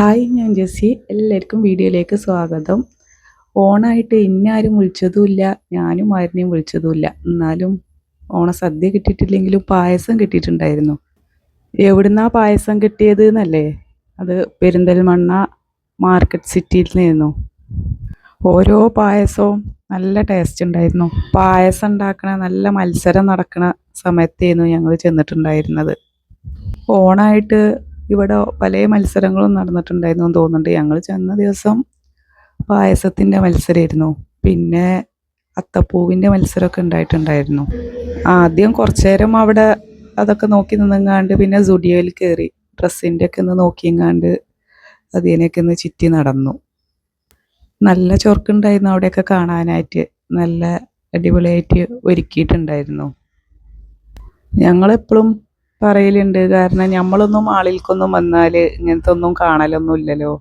Hi, ഞാൻ Jessy. എല്ലാവർക്കും വീഡിയോയിലേക്ക് സ്വാഗതം. ഓണായിട്ട് ഇന്നാരും വിളിച്ചതുമില്ല, ഞാനും ആരിനെയും വിളിച്ചതുമില്ല. എന്നാലും ഓണസദ്യ കിട്ടിയിട്ടില്ലെങ്കിലും പായസം കിട്ടിയിട്ടുണ്ടായിരുന്നു. എവിടുന്നാ പായസം കിട്ടിയത് എന്നല്ലേ? അത് പെരിന്തൽമണ്ണ മാർക്കറ്റ് സിറ്റിയിൽ നിന്നായിരുന്നു. ഓരോ പായസവും നല്ല ടേസ്റ്റ് ഉണ്ടായിരുന്നു. പായസം ഉണ്ടാക്കണ നല്ല മത്സരം നടക്കണ സമയത്തായിരുന്നു ഞങ്ങൾ ചെന്നിട്ടുണ്ടായിരുന്നത്. ഓണായിട്ട് ഇവിടെ പല മത്സരങ്ങളും നടന്നിട്ടുണ്ടായിരുന്നു എന്ന് തോന്നുന്നുണ്ട്. ഞങ്ങൾ ചെന്ന ദിവസം പായസത്തിൻ്റെ മത്സരമായിരുന്നു. പിന്നെ അത്തപ്പൂവിൻ്റെ മത്സരമൊക്കെ ഉണ്ടായിട്ടുണ്ടായിരുന്നു. ആദ്യം കുറച്ചു നേരം അവിടെ അതൊക്കെ നോക്കി നിന്നെങ്ങാണ്ട് പിന്നെ സുഡിയോയിൽ കയറി ഡ്രസ്സിൻ്റെ ഒക്കെ ഒന്ന് നോക്കിയെങ്ങാണ്ട് അതിനെയൊക്കെ ഒന്ന് ചുറ്റി നടന്നു. നല്ല ചൊറുക്കുണ്ടായിരുന്നു അവിടെയൊക്കെ കാണാനായിട്ട്. നല്ല അടിപൊളിയായിട്ട് ഒരുക്കിയിട്ടുണ്ടായിരുന്നു. ഞങ്ങളെപ്പോഴും പറയലുണ്ട്, കാരണം നമ്മളൊന്നും മാളിലേക്കൊന്നും വന്നാൽ ഇങ്ങനത്തെ ഒന്നും കാണലൊന്നും ഇല്ലല്ലോ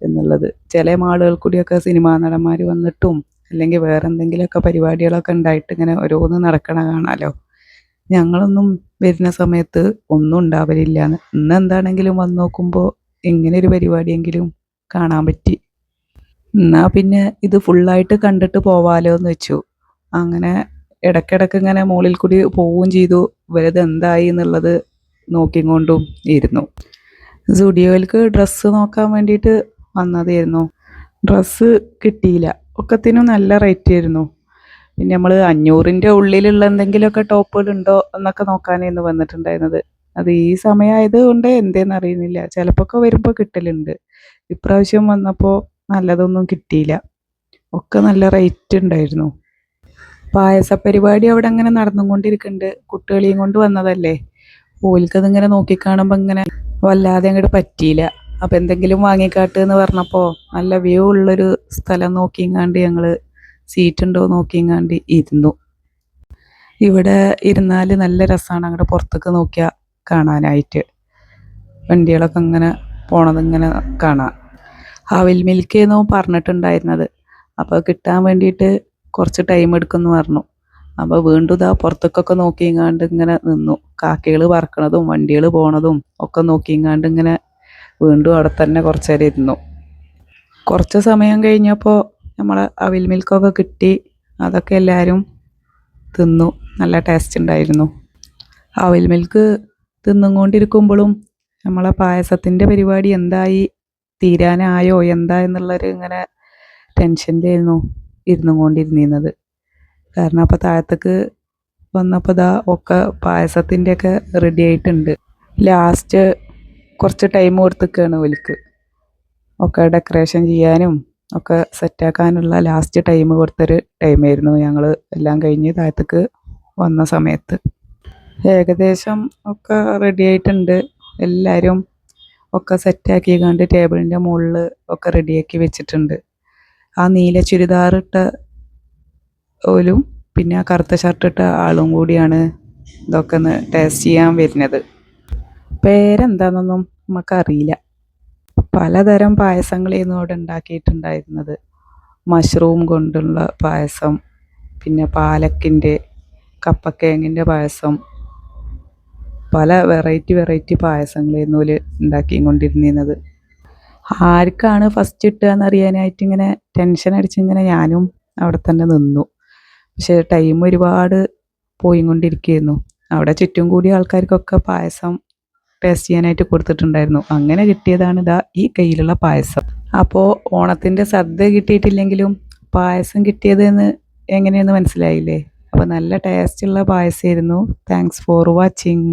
എന്നുള്ളത്. ചില മാളുകൾ കൂടിയൊക്കെ സിനിമാ നടന്മാർ വന്നിട്ടും അല്ലെങ്കിൽ വേറെ എന്തെങ്കിലുമൊക്കെ പരിപാടികളൊക്കെ ഉണ്ടായിട്ട് ഇങ്ങനെ ഓരോന്ന് നടക്കണ കാണാമല്ലോ. ഞങ്ങളൊന്നും വരുന്ന സമയത്ത് ഒന്നും ഉണ്ടാവലില്ല. ഇന്ന് എന്താണെങ്കിലും വന്ന് നോക്കുമ്പോൾ ഇങ്ങനെ ഒരു പരിപാടിയെങ്കിലും കാണാൻ പറ്റി. എന്നാൽ പിന്നെ ഇത് ഫുള്ളായിട്ട് കണ്ടിട്ട് പോവാലോ എന്ന് വെച്ചു. അങ്ങനെ ഇടയ്ക്കിടയ്ക്ക് ഇങ്ങനെ മുകളിൽ കൂടി പോവുകയും ചെയ്തു. ഇവരത് എന്തായി എന്നുള്ളത് നോക്കിക്കൊണ്ടും ഇരുന്നു. സുഡിയോയിലേക്ക് ഡ്രസ്സ് നോക്കാൻ വേണ്ടിയിട്ട് വന്നതായിരുന്നു. ഡ്രസ്സ് കിട്ടിയില്ല. ഒക്കത്തിനും നല്ല റേറ്റ് ആയിരുന്നു. പിന്നെ നമ്മൾ 500ൻ്റെ ഉള്ളിലുള്ള എന്തെങ്കിലുമൊക്കെ ടോപ്പുകളുണ്ടോ എന്നൊക്കെ നോക്കാനായിരുന്നു വന്നിട്ടുണ്ടായിരുന്നത്. അത് ഈ സമയമായത് കൊണ്ട് എന്തേന്ന് അറിയുന്നില്ല. ചിലപ്പോൾ ഒക്കെ വരുമ്പോൾ കിട്ടലുണ്ട്. ഇപ്രാവശ്യം വന്നപ്പോൾ നല്ലതൊന്നും കിട്ടിയില്ല. ഒക്കെ നല്ല റേറ്റ് ഉണ്ടായിരുന്നു. പായസ പരിപാടി അവിടെ അങ്ങനെ നടന്നുകൊണ്ടിരിക്കുന്നുണ്ട്. കുട്ടികളെയും കൊണ്ട് വന്നതല്ലേ, ഓൽക്കതിങ്ങനെ നോക്കിക്കാണുമ്പോൾ ഇങ്ങനെ വല്ലാതെ അങ്ങോട്ട് പറ്റിയില്ല. അപ്പം എന്തെങ്കിലും വാങ്ങിക്കാട്ട് എന്ന് പറഞ്ഞപ്പോൾ നല്ല വ്യൂ ഉള്ളൊരു സ്ഥലം നോക്കിങ്ങാണ്ട് ഞങ്ങൾ സീറ്റ് ഉണ്ടോ നോക്കിങ്ങാണ്ട് ഇരുന്നു. ഇവിടെ ഇരുന്നാൽ നല്ല രസമാണ് അങ്ങോട്ട് പുറത്തേക്ക് നോക്കിയാൽ കാണാനായിട്ട്. വണ്ടികളൊക്കെ ഇങ്ങനെ പോണതിങ്ങനെ കാണാം. അവിൽ മിൽക്കായിരുന്നു പറഞ്ഞിട്ടുണ്ടായിരുന്നത്. അപ്പോൾ കിട്ടാൻ വേണ്ടിയിട്ട് കുറച്ച് ടൈം എടുക്കുമെന്ന് പറഞ്ഞു. അപ്പോൾ വീണ്ടും ഇതാ പുറത്തേക്കൊക്കെ നോക്കിങ്ങാണ്ട് ഇങ്ങനെ നിന്നു. കാക്കകൾ പറക്കണതും വണ്ടികൾ പോണതും ഒക്കെ നോക്കിങ്ങാണ്ട് ഇങ്ങനെ വീണ്ടും അവിടെ തന്നെ കുറച്ച് നേരം ഇരുന്നു. കുറച്ച് സമയം കഴിഞ്ഞപ്പോൾ നമ്മൾ അവിൽ മിൽക്കൊക്കെ കിട്ടി. അതൊക്കെ എല്ലാവരും തിന്നു. നല്ല ടേസ്റ്റ് ഉണ്ടായിരുന്നു. അവിൽ മിൽക്ക് തിന്നുകൊണ്ടിരിക്കുമ്പോഴും നമ്മളെ പായസത്തിൻ്റെ പരിപാടി എന്തായി, തീരാനായോ എന്താ എന്നുള്ളൊരു ഇങ്ങനെ ടെൻഷനിലായിരുന്നു ഇരുന്നു കൊണ്ടിരുന്നത്. കാരണം അപ്പോൾ താഴത്തേക്ക് വന്നപ്പോൾ ഇതാ ഒക്കെ പായസത്തിൻ്റെയൊക്കെ റെഡി ആയിട്ടുണ്ട്. ലാസ്റ്റ് കുറച്ച് ടൈം കൊടുത്തിരിക്കുകയാണ് ഓൽക്ക്. ഒക്കെ ഡെക്കറേഷൻ ചെയ്യാനും ഒക്കെ സെറ്റാക്കാനുള്ള ലാസ്റ്റ് ടൈം കൊടുത്തൊരു ടൈമായിരുന്നു ഞങ്ങൾ എല്ലാം കഴിഞ്ഞ് താഴത്തേക്ക് വന്ന സമയത്ത്. ഏകദേശം ഒക്കെ റെഡി ആയിട്ടുണ്ട്. എല്ലാവരും ഒക്കെ സെറ്റാക്കി കണ്ട് ടേബിളിൻ്റെ മുകളിൽ ഒക്കെ റെഡിയാക്കി വെച്ചിട്ടുണ്ട്. ആ നീല ചുരിദാറിട്ട ഓലും പിന്നെ ആ കറുത്ത ഷർട്ടിട്ട ആളും കൂടിയാണ് ഇതൊക്കെ ഒന്ന് ടേസ്റ്റ് ചെയ്യാൻ വരുന്നത്. പേരെന്താണെന്നൊന്നും നമുക്കറിയില്ല. പലതരം പായസങ്ങളായിരുന്നു അവിടെ ഉണ്ടാക്കിയിട്ടുണ്ടായിരുന്നത്. മഷ്റൂം കൊണ്ടുള്ള പായസം, പിന്നെ പാലക്കിൻ്റെ, കപ്പക്കിഴങ്ങിൻ്റെ പായസം, പല വെറൈറ്റി പായസങ്ങളായിരുന്നു ഓല് ഉണ്ടാക്കിക്കൊണ്ടിരുന്നത്. ആർക്കാണ് ഫസ്റ്റ് കിട്ടുക എന്നറിയാനായിട്ട് ഇങ്ങനെ ടെൻഷൻ അടിച്ചിങ്ങനെ ഞാനും അവിടെ തന്നെ നിന്നു. പക്ഷേ ടൈം ഒരുപാട് പോയിക്കൊണ്ടിരിക്കുകയായിരുന്നു. അവിടെ ചുറ്റും കൂടിയ ആൾക്കാർക്കൊക്കെ പായസം ടേസ്റ്റ് ചെയ്യാനായിട്ട് കൊടുത്തിട്ടുണ്ടായിരുന്നു. അങ്ങനെ കിട്ടിയതാണ് ഇതാ ഈ കയ്യിലുള്ള പായസം. അപ്പോൾ ഓണത്തിൻ്റെ സദ്യ കിട്ടിയിട്ടില്ലെങ്കിലും പായസം കിട്ടിയതെന്ന് എങ്ങനെയെന്ന് മനസ്സിലായില്ലേ? അപ്പോൾ നല്ല ടേസ്റ്റുള്ള പായസമായിരുന്നു. Thanks for watching.